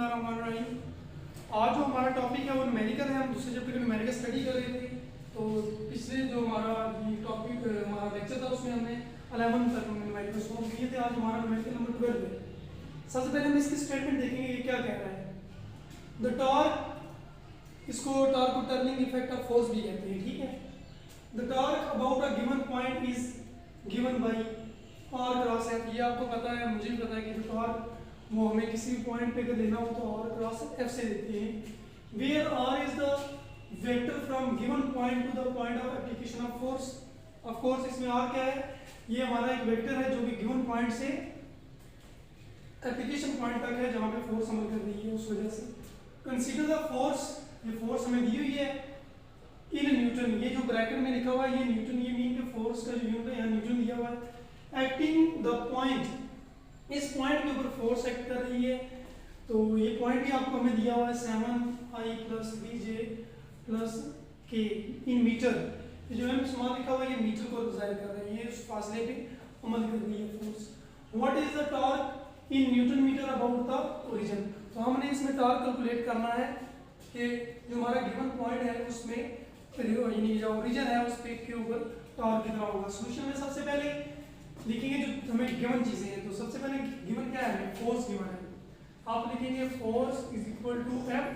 बिस्मिल्लाहिर्रहमानिर्रहीम। आज जो हमारा टॉपिक है वो न्यूमेरिकल है। हम दूसरे चैप्टर के न्यूमेरिकल स्टडी कर रहे थे। तो पिछले जो हमारा टॉपिक हमारा लेक्चर था उसमें हमने 11 तक न्यूमेरिकल सॉल्व किए थे। आज हमारा न्यूमेरिकल नंबर 12 है। सबसे पहले हम इसकी स्टेटमेंट देखेंगे ये क्या कह रहा है। द टॉर्क, इसको टॉर्क को टर्निंग इफेक्ट ऑफ फोर्स भी कहते हैं, ठीक है। The torque about a given point is given by r cross F. ये आपको पता है, मुझे भी पता है कि जो टॉर्क वो हमें किसी पॉइंट पे अगर देना हो तो आर क्रॉस एफ से देते हैं। Where r is the vector from given point to the point of application of force. Of course इसमें आर क्या है, ये हमारा एक वेक्टर है जो कि गिवन पॉइंट से एप्लीकेशन पॉइंट तक है जहां पे फोर्स अमल कर रही है। उस वजह से कंसीडर द फोर्स, ये फोर्स हमें दी हुई है इन न्यूटन। ये जो ब्रैकेट में लिखा हुआ है ये न्यूटन, ये मीन के फोर्स का जो यूनिट है यहाँ न्यूटन दिया हुआ है। एक्टिंग द पॉइंट, इस पॉइंट के ऊपर फोर्स एक्ट कर रही है। तो ये पॉइंट भी आपको हमें दिया हुआ है 7i + 3j + k in metre. ये जो है समान लिखा हुआ है ये मीटर को जाहिर कर रहा है, ये उस फासले पे अमल कर रही है force. What is the torque in newton metre about the origin. तो हमने इसमें टॉर्क कैलकुलेट करना है कि जो हमारा गिवन पॉइंट है उसमें यानी जो ओरिजिन है उस पे के ऊपर टॉर्क कितना होगा। सॉल्यूशन में सबसे पहले लिखेंगे जो हमें गिवन चीजें हैं। तो सबसे पहले गिवन क्या है, फोर्स गिवन है। आप लिखेंगे force is equal to F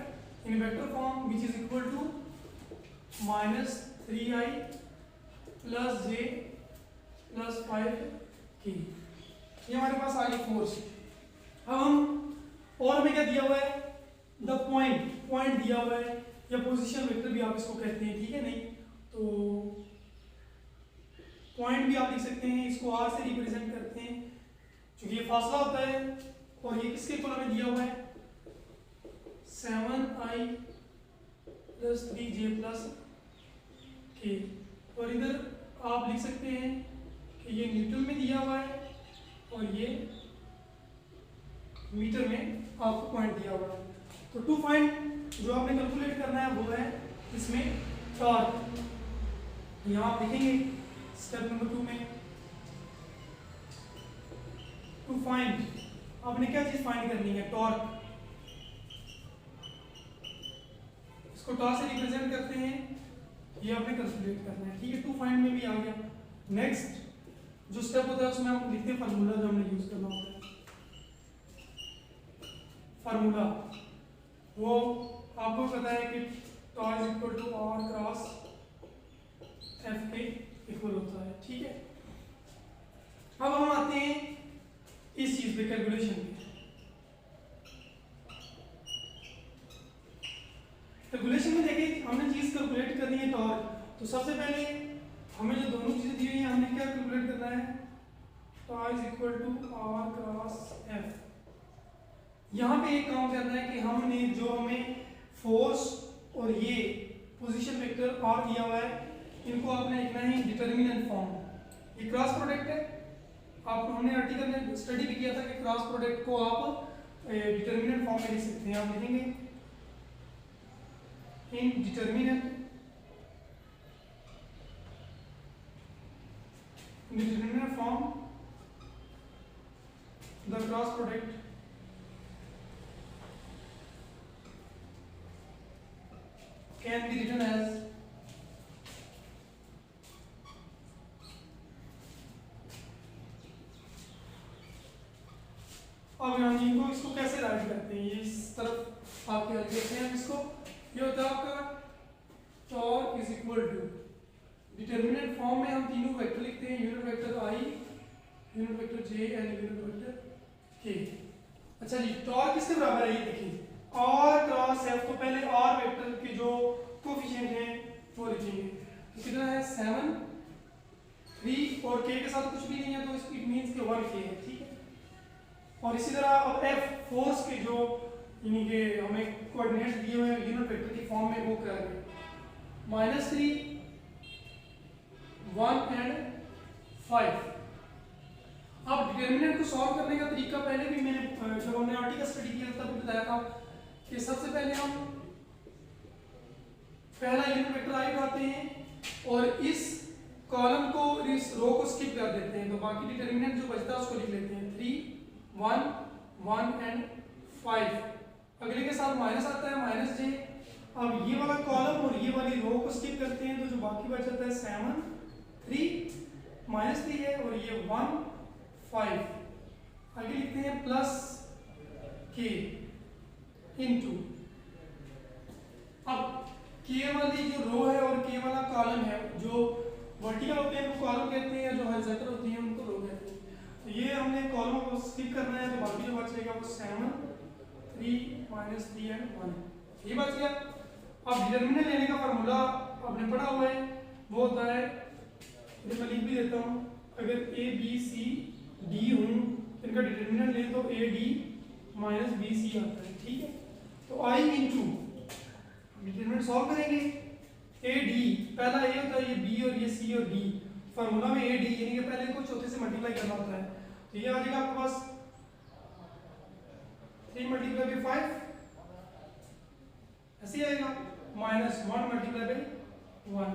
in vector form which is equal to -3i + j + 5k। ये हमारे पास आ गई फोर्स। अब हम और हमें क्या दिया हुआ है, द पॉइंट, पॉइंट दिया हुआ है या पोजीशन वेक्टर भी आप इसको कहते हैं, ठीक है। नहीं तो पॉइंट भी आप लिख सकते हैं, इसको आर से रिप्रेजेंट करते हैं क्योंकि ये फासला होता है। और ये किसके इक्वल हमें दिया हुआ है 7i + 3j + k। और इधर आप लिख सकते हैं कि ये न्यूटन में दिया हुआ है और ये मीटर में आपको पॉइंट दिया हुआ है। तो टू फाइंड जो आपने कैलकुलेट करना है वो है इसमें टॉर्क। यहाँ आप लिखेंगे स्टेप नंबर 2 में टू फाइंड, आपने क्या चीज फाइंड करनी है, टॉर्क। इसको टॉर्क से रिप्रेजेंट करते हैं, ये आपने कैलकुलेट करना है, ठीक है। टू फाइंड में भी आ गया। नेक्स्ट जो स्टेप होता है उसमें हम लिखते हैं फार्मूला जो हमने यूज करना होता है। फार्मूला वो आपको पता है कि torque is equal to are cross F के इक्वल होता है, ठीक है। अब हम आते हैं इस चीज पे, कैलकुलेशन पे। कैलकुलेशन में देखिए हमने चीज कैलकुलेट करनी है टॉर्क। तो सबसे पहले हमें जो दोनों चीजें दी हुई हैं हमने क्या कैलकुलेट करना है, torque is equal to are cross F. यहाँ पे एक काम करना है कि हमने जो हमें फोर्स और ये पोजीशन वेक्टर आर दिया हुआ है इनको आपने लिखना है डिटरमिनेंट फॉर्म। ये क्रॉस प्रोडक्ट है, आप हमने आर्टिकल में स्टडी भी किया था कि क्रॉस प्रोडक्ट को आप डिटरमिनेंट फॉर्म में लिख सकते हैं। आप लिखेंगे in determinant form the cross product can be written as अब यहाँ इनको इसको कैसे राइट करते हैं, ये इस तरफ आपके देखते हैं इसको। ये होता है आपका torque is equal to determinant form में हम तीनों वेक्टर लिखते हैं, unit vector i, unit vector j and unit vector k। अच्छा जी, टॉर्क किसके बराबर है ये देखिए r क्रॉस f। तो पहले r वेक्टर के जो कोफिशिएंट हैं वो लिखेंगे। तो कितना है 7, 3 और k के साथ कुछ भी नहीं है तो इट मींस कि 1k है, ठीक है। और इसी तरह अब f फोर्स के जो यानी कि हमें कोऑर्डिनेट्स दिए हुए हैं यूनिट वेक्टर की फॉर्म में वो करेंगे -3, 1 एंड 5। अब डिटरमिनेंट को सॉल्व करने का तरीका पहले भी मैंने जब हमने आर्टिकल स्टडी किया तब बताया था कि सबसे पहले हम पहला यूनिट वेक्टर i उठाते हैं और इस कॉलम को इस रो को स्किप कर देते हैं। तो बाकी डिटरमिनेंट जो बचता है उसको लिख लेते हैं 3, 1, 1 एंड 5। अगले के साथ माइनस आता है, माइनस जे। अब ये वाला कॉलम और ये वाली रो को स्किप करते हैं, तो जो बाकी बच जाता है 7 3 माइनस 3 है, और ये 1 5। आगे लिखते हैं प्लस के इनटू, अब के वाली जो रो है और के वाला कॉलम है, जो वर्टिकल होते हैं उनको कॉलम कहते हैं, या जो हॉरिजॉन्टल होते हैं उनको रो कहते हैं। तो ये हमने कॉलम को स्किप करना है, तो बाकी जो बचेगा वो 7 3 माइनस 3 एंड 1 ये बच गया। अब डिटरमिनेंट लेने का फार्मूला आपने पढ़ा हुआ है, वो होता है, मैं लिख भी देता हूँ, अगर ए बी सी डी हूँ, इनका डिटरमिनेंट ले तो a d minus b c आता है, ठीक है। तो आई इंटू डिटरमिनेंट सॉल्व करेंगे, ए डी पहला ए होता है, ये बी और ये सी और डी, फार्मूला में ए डी यानी कि पहले को चौथे से मल्टीप्लाई करना होता है। तो ये आ जाएगा आपके पास 3 मल्टीप्लाई बाई 5 ऐसे आएगा, माइनस 1 मल्टीप्लाई बाई 1।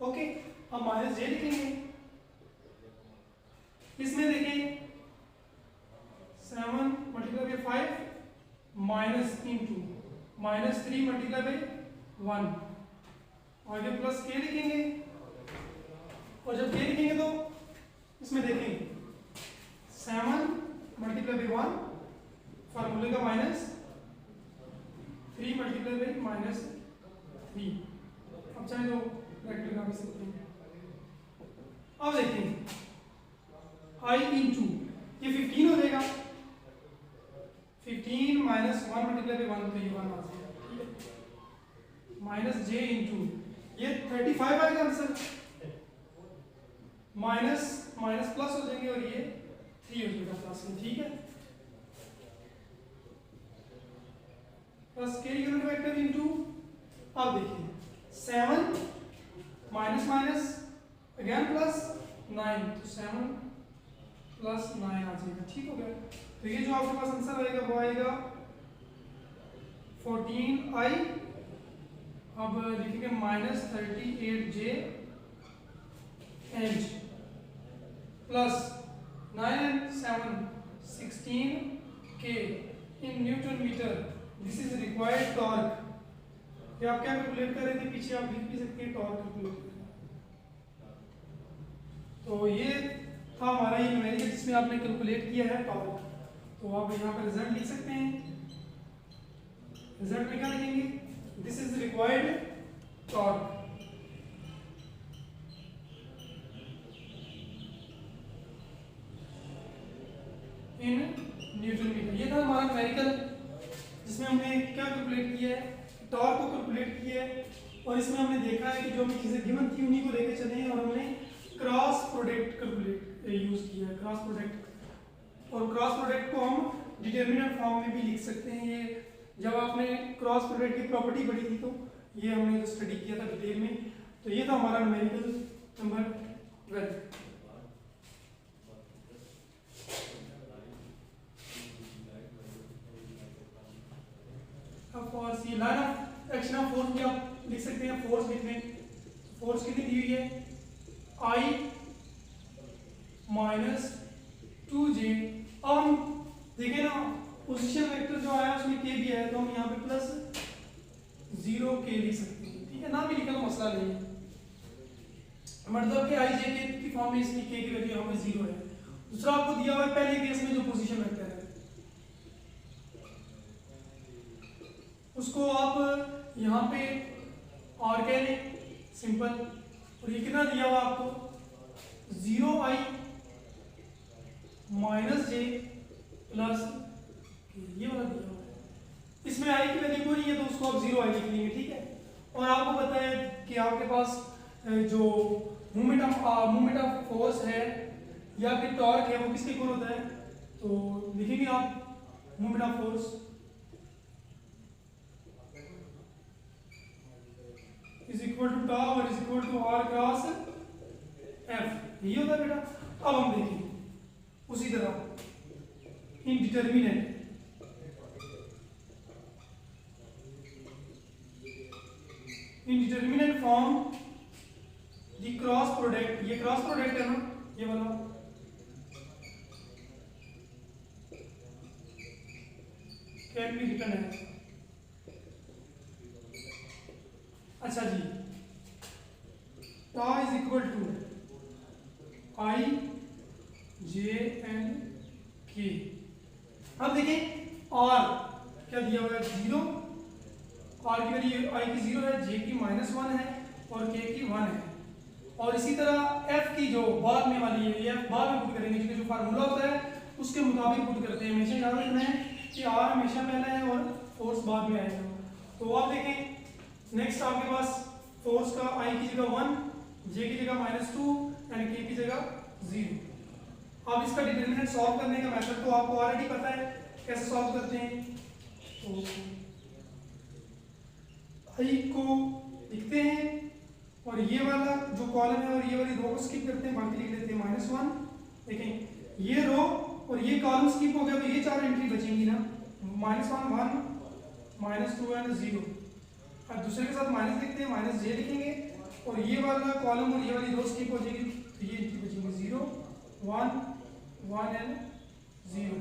ओके, अब माइनस जे लिखेंगे, इसमें देखें 7 multiply by 5 minus into minus 3 multiply by 1, आगे प्लस के लिखेंगे, और जब के लिखेंगे तो इसमें देखेंगे 7 मल्टीप्लाई बाई 1 फार्मूले का माइनस 3 मल्टीप्लाई बाई माइनस 3, अब चाहे तो ब्रैकेट लगा भी सकते हैं। अब देखेंगे आई इंटू ये 15 हो जाएगा, 15 माइनस 1 मल्टीप्लाई बाई 1 तो ये 1 आ जाएगा, ठीक है, माइनस जे इंटू ये 35 आएगा आंसर, माइनस माइनस प्लस हो जाएंगे और ये 3 हो जाएगा प्लस में, ठीक है। प्लस के यूनिट वेक्टर इनटू, अब देखिए 7 माइनस माइनस अगेन प्लस 9, तो 7 प्लस 9 आ जाएगा, ठीक हो गया। तो ये जो आपके पास आंसर आएगा वो आएगा 14i, अब लिखेंगे minus 38j h plus 9 and 7 16k in newton metre, this is required torque. ये आप क्या कैलकुलेट कर रहे थे पीछे, आप लिख भी सकते हैं टॉर्क कैलकुलेट। तो ये था हमारा ये न्यूमेरिकल जिसमें आपने कैलकुलेट किया है टॉर्क। तो आप यहाँ पर रिजल्ट लिख सकते हैं, रिजल्ट में क्या लिखेंगे, this is required torque. In newton metre, ये था हमारा न्यूमेरिकल जिसमें हमने क्या कैलकुलेट किया है, टॉर्क को कैलकुलेट किया है, और इसमें हमने देखा है कि जो हमें चीजें गिवन थी उन्हीं को लेकर चले हैं, और हमने क्रॉस प्रोडक्ट कैलकुलेट यूज किया है, क्रॉस प्रोडक्ट। और क्रॉस प्रोडक्ट को हम डिटरमिनेंट फॉर्म में भी लिख सकते हैं। ये जब आपने क्रॉस प्रोडक्ट की प्रॉपर्टी पढ़ी थी तो ये हमने स्टडी किया था डिटेल में। तो ये था हमारा न्यूमेरिकल नंबर 12। अब फोर्स, ये line of action of force भी आप लिख सकते हैं, फोर्स लिख लें। फोर्स कितनी दी हुई है, I माइनस 2j। अब हम देखें ना, पोजीशन वेक्टर जो आया उसमें k भी आया, तो हम यहाँ पे प्लस 0k लिख सकते हैं, ठीक है ना, भी लिखा तो मसला नहीं है, मतलब कि i j के की फॉर्म में इसकी k की वैल्यू यहाँ पे 0 है। दूसरा आपको दिया हुआ है पहले केस में जो पोजीशन वेक्टर है उसको आप यहाँ पे और कह लें सिंपल, और ये कितना दिया हुआ आपको 0i माइनस j प्लस ये वाला दिया हुआ है। इसमें i की वैल्यू कोई नहीं है तो उसको आप 0i लिख लेंगे, ठीक है। और आपको पता है कि आपके पास जो मूवमेंट ऑफ फोर्स है या फिर टॉर्क है वो किसके इक्वल होता है, तो लिखेंगे आप movement of force is equal to tau और is equal to are cross F, यही होता है बेटा। अब हम देखेंगे उसी तरह in determinant form the cross product, ये क्रॉस प्रोडक्ट है ना ये वाला, कैन बी रिटन एज, अच्छा जी, टा is equal to i j and k. अब देखें आर क्या दिया हुआ है, 0, आर की वैल्यू आई की 0 है, जे की -1 है और के की 1 है। और इसी तरह एफ की जो बाद में वाली है ये बाद में पुट करेंगे, क्योंकि जो फार्मूला होता है उसके मुताबिक पुट करते हैं। हमेशा याद रखना है कि आर हमेशा पहले है और फोर्स बाद में आएगा। तो आप देखें नेक्स्ट आपके पास फोर्स का आई की जगह 1, जे की जगह -2 एंड के की जगह 0। अब इसका डिटरमिनेंट सॉल्व करने का मेथड तो आपको ऑलरेडी पता है कैसे सॉल्व करते हैं। तो आई को लिखते हैं और ये वाला जो कॉलम है और ये वाली रो को स्किप करते हैं, बाकी लिख लेते हैं -1। देखें ये रो और ये कॉलम स्किप हो गया तो ये 4 एंट्री बचेंगी ना, -1 1 -2 एंड 0। अब दूसरे के साथ माइनस लिखते हैं, -j लिखेंगे और ये वाला कॉलम और ये वाली रो स्किप हो जाएगी तो ये एंट्री बचेंगी 0 1 1 एंड 0।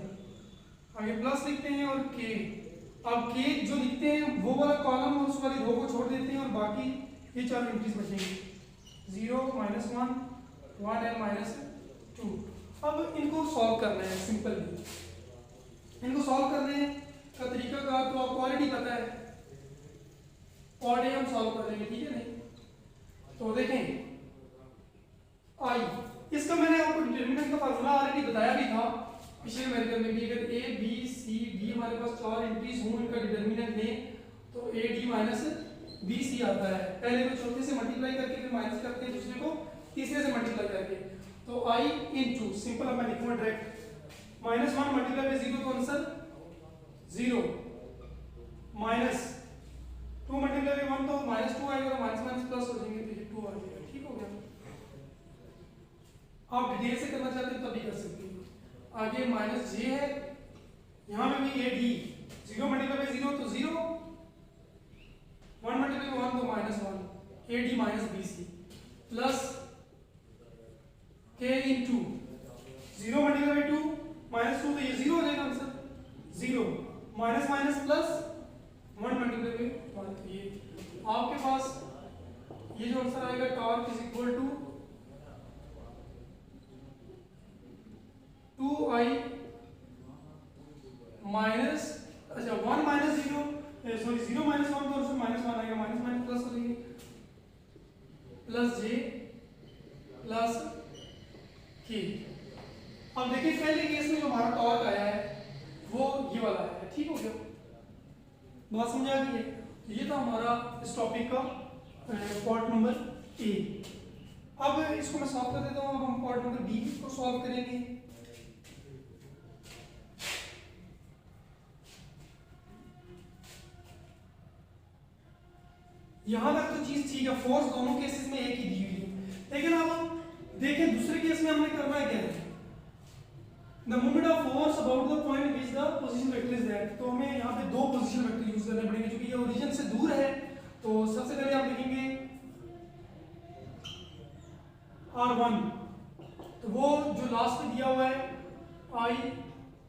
आगे प्लस लिखते हैं और k। अब k जो लिखते हैं वो वाला कॉलम और उस वाली रो को छोड़ देते हैं और बाकी ये 4 एंट्रीज बचेंगी 0 -1 1 एंड -2। अब इनको सॉल्व करना है सिंपल। इनको सॉल्व करने का तरीका का तो आपको ऑलरेडी पता है, और हम सॉल्व कर लेंगे, ठीक है नहीं। तो देखें आई, इसका मैंने आपको डिटरमिनेंट का फार्मूला ऑलरेडी बताया भी था पिछले मेथड में भी। अगर ए बी सी डी हमारे पास 4 एंट्रीज हों, इनका डिटरमिनेंट लें तो a d minus b c आता है। पहले को चौथे से मल्टीप्लाई करके फिर माइनस करते हैं, दूसरे को तीसरे से मल्टीप्लाई करके। तो आई इनटू सिंपल अब मैं लिखूंगा डायरेक्ट -1 मल्टीप्लाई बाय 0 तो आंसर 0 -2 मल्टीप्लाई बाय 1 तो -2 आएगा, माइनस प्लस हो जाएंगे तो ये 2 आ जाएगा। ठीक हो गया। आप डिटेल से करना चाहते हैं तभी कर सकते हैं। आगे -j है, यहां पे भी ad 0 मल्टीप्लाई बाय 0 तो 0 1 मल्टीप्लाई बाय 1 तो -1 ad -bc plus k into 0 multiply by 2 -2 तो ये 0 हो जाएगा answer 0 minus plus 1 multiply by 1 तो ये आपके पास ये जो आंसर आएगा torque is equal to 2i minus, अच्छा 1 माइनस 0 सॉरी 0 माइनस 1 तो उसमें -1 आएगा, माइनस प्लस हो जाएंगे प्लस j प्लस k। अब देखिए पहले केस में जो हमारा टॉर्क आया है वो ये वाला है। ठीक हो गया, बात समझ आ गई है। तो ये था हमारा इस टॉपिक का पार्ट नंबर ए। अब इसको मैं सॉल्व कर देता हूँ। अब हम पार्ट नंबर बी को सॉल्व करेंगे। यहां तक तो चीज ठीक है, फोर्स दोनों केसेस में एक ही दी हुई है। लेकिन अब देखें दूसरे केस में हमने करना है क्या है, the moment of force about the point which the position vector is that. तो हमें यहाँ पे दो पोजीशन वेक्टर यूज करने पड़ेंगे क्योंकि ये ओरिजिन से दूर है। तो सबसे पहले आप लिखेंगे r1, तो वो जो लास्ट में दिया हुआ है i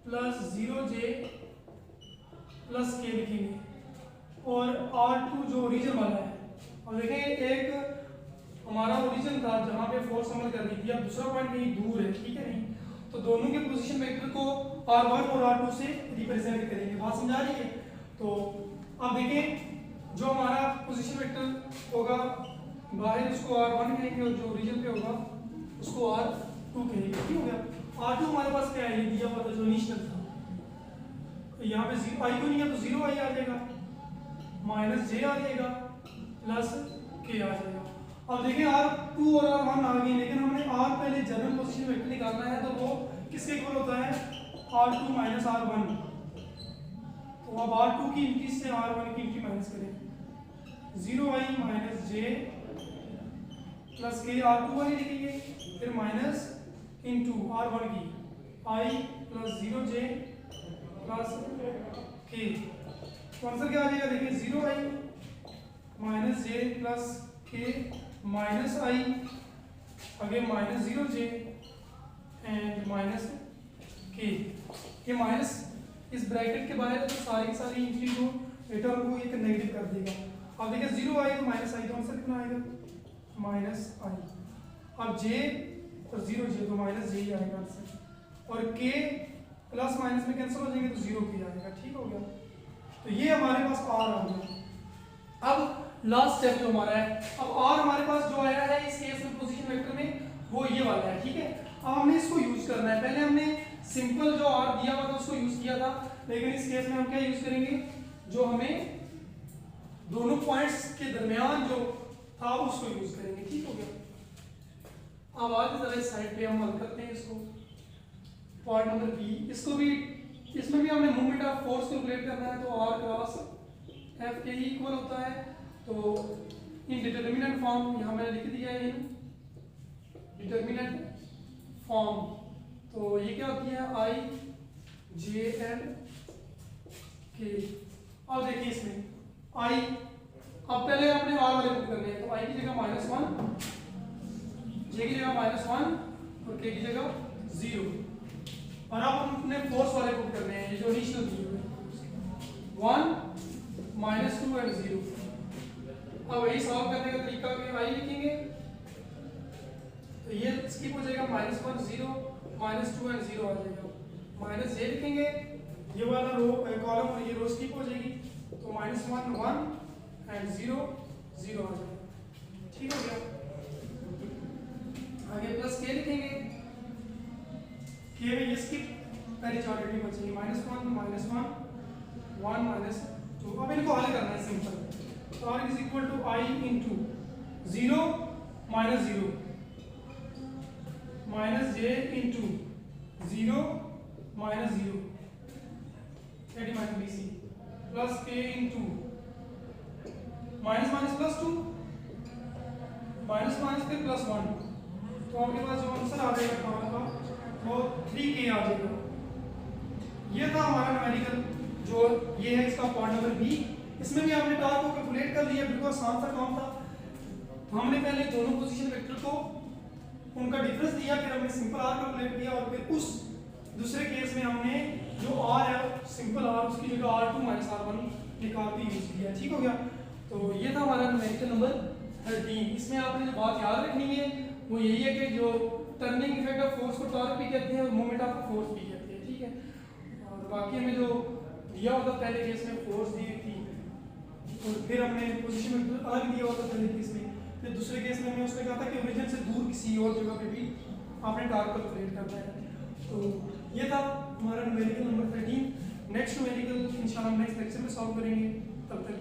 plus 0j plus k लिखेंगे और r2 जो ओरिजिन वाला है। और देखें एक हमारा ओरिजिन था जहां पे फोर्स अमल कर रही थी, अब दूसरा पॉइंट कहीं दूर है, ठीक है नहीं। तो दोनों के पोजीशन वेक्टर को r1 और r2 से रिप्रेजेंट करेंगे। बात समझा रही है। तो अब देखें जो हमारा पोजीशन वेक्टर होगा बाहर उसको r1 कहेंगे और जो ओरिजिन पे होगा उसको r2 कहेंगे। ठीक हो गया। r2 हमारे पास क्या है, ये दिया हुआ था जो इनिशियल था। तो यहाँ पे i को नहीं है तो 0 i आ जाएगा, माइनस j आ जाएगा प्लस k आ जाएगा। अब देखिए r2 और r1 आ गए, लेकिन हमने r पहले जनरल पोजीशन वेक्टर निकालना है तो वो किसके इक्वल होता है, r2 माइनस r1। तो अब r2 की इंक्रीज से r1 की इंक्रीज माइनस करें, 0i minus j plus k r2 वाली लिखेंगे, फिर माइनस इनटू r1 की i plus 0j plus k। तो आंसर क्या आ जाएगा, देखिए 0i minus j plus k minus i again minus 0j and minus k। ये माइनस इस ब्रैकेट के बाहर तो सारी सारी इंट्री को रिटर्न को एक नेगेटिव कर देगा। अब देखिए 0 आई तो माइनस आई, तो आंसर कितना आएगा माइनस आई। अब जे और 0 जे तो माइनस जे ही आएगा आंसर। और के प्लस माइनस में कैंसिल हो जाएंगे तो 0 के आएगा। ठीक हो गया, तो ये हमारे पास आर आ गया। अब लास्ट स्टेप जो हमारा है, अब आर हमारे पास जो आया है इस केस में पोजीशन वेक्टर में वो ये वाला है। ठीक है, अब हमने इसको यूज करना है। पहले हमने सिंपल जो आर दिया हुआ था उसको यूज किया था, लेकिन इस केस में हम क्या यूज करेंगे, जो हमें दोनों पॉइंट्स के दरमियान जो था उसको यूज करेंगे। ठीक हो गया, अब आज जरा इस साइड पे हम हल करते हैं इसको। पॉइंट नंबर बी, इसको भी, इसमें भी हमने मूवमेंट ऑफ फोर्स कैलकुलेट करना है। तो आर क्रॉस एफ के ही इक्वल होता है, तो इन डिटरमिनेंट फॉर्म यहाँ मैंने लिख दिया है, इन डिटरमिनेंट फॉर्म। तो ये क्या होती है आई जे एंड के। अब देखिए इसमें आई, अब पहले अपने आर वाले पुट करने हैं, तो आई की जगह -1, जे की जगह -1 और के की जगह 0। और अब हम अपने फोर्स वाले पुट करने हैं, ये जो इनिशियल दिए हुए 1 -2 और 0। अब वही सॉल्व करने का तरीका कि आई लिखेंगे तो ये स्किप हो जाएगा, -1 0 -2 और 0 आ जाएगा। माइनस जे लिखेंगे, ये वाला रो कॉलम और ये रो स्किप हो जाएगी, तो -1 1 एंड 0 0 आ जाएगा। ठीक हो गया, आगे प्लस के लिखेंगे, के में ये स्किप पहले ऑलरेडी बचेगी, -1 -1 1 -2। अब इनको हल करना है सिंपल। तो r is equal to i into 0 minus 0 minus j into 0 minus 0 AD minus bc plus k into minus minus plus 2 minus minus फिर प्लस 1। तो आपके पास जो आंसर आ जाएगा हमारे पास वो 3k आ जाएगा। ये था हमारा न्यूमेरिकल, जो ये है इसका पॉइंट नंबर बी। इसमें भी आपने टार को कैलकुलेट कर लिया, बिल्कुल आसान सा काम था। हमने पहले दोनों पोजीशन वेक्टर को उनका डिफरेंस दिया, फिर हमने सिंपल आर कैलकुलेट किया, और फिर उस दूसरे केस में हमने जो आर है सिंपल आर उसकी जगह r2 - r1 निकाल के यूज किया। ठीक हो गया, तो ये था हमारा न्यूमेरिकल नंबर 13। इसमें आपने जो बात याद रखनी है वो यही है कि जो टर्निंग इफेक्ट ऑफ फोर्स को टॉर्क भी कहते हैं और मोमेंट ऑफ फोर्स भी कहते हैं। ठीक है, और बाकी हमें जो दिया होता पहले केस में फोर्स दी थी, और फिर हमने पोजीशन में अलग दिया होता पहले केस में, फिर दूसरे केस में हमने उसने कहा था कि ओरिजिन से दूर किसी और जगह पे भी आपने टार्क कैलकुलेट करना है। तो ये था हमारा न्यूमेरिकल नंबर 13। नेक्स्ट न्यूमेरिकल इंशाल्लाह नेक्स्ट लेक्चर में सॉल्व करेंगे। तब तक